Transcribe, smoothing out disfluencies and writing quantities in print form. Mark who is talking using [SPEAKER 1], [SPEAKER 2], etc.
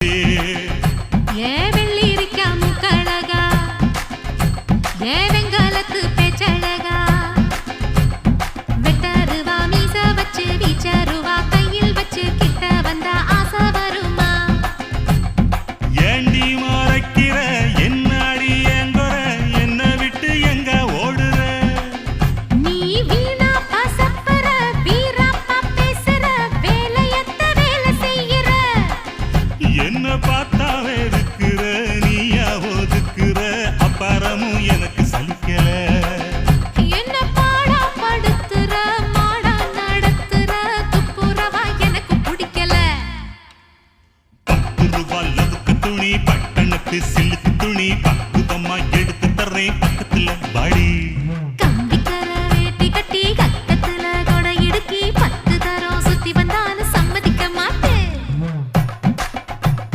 [SPEAKER 1] ஏ வெள்ளீரிக்கா முக்கழகா, ஏ வெங்காலத்து பேச்சழகா, வெட்டருவா மீச வச்சு வீச்சருவா கையில் வச்சு கிட்ட வந்தா ஆசை வருமா?
[SPEAKER 2] ஏண்டி மறைக்கிற என்னாடி ஏங்குற, என்ன விட்டு எங்க ஓடுற?
[SPEAKER 1] நீ வீணா பசப்பற வீராப்பா பேசுற, வேலையத்த வேலை செய்யற.
[SPEAKER 2] என்ன பார்த்தா வெறுக்கிற, நீயா ஒதுக்குற, அப்பாரமும் எனக்கு சலிக்கல.
[SPEAKER 1] என்ன பாடா படுத்துற, மாடா நடத்துற, துப்புரவா எனக்கு பிடிக்கல.
[SPEAKER 2] 10 ரூபா லவுக்கு துணி, பட்டணத்து சில்லுக்கு துணி, பக்குவமா எடுத்து தர்றேன் பக்கத்துல வாடி.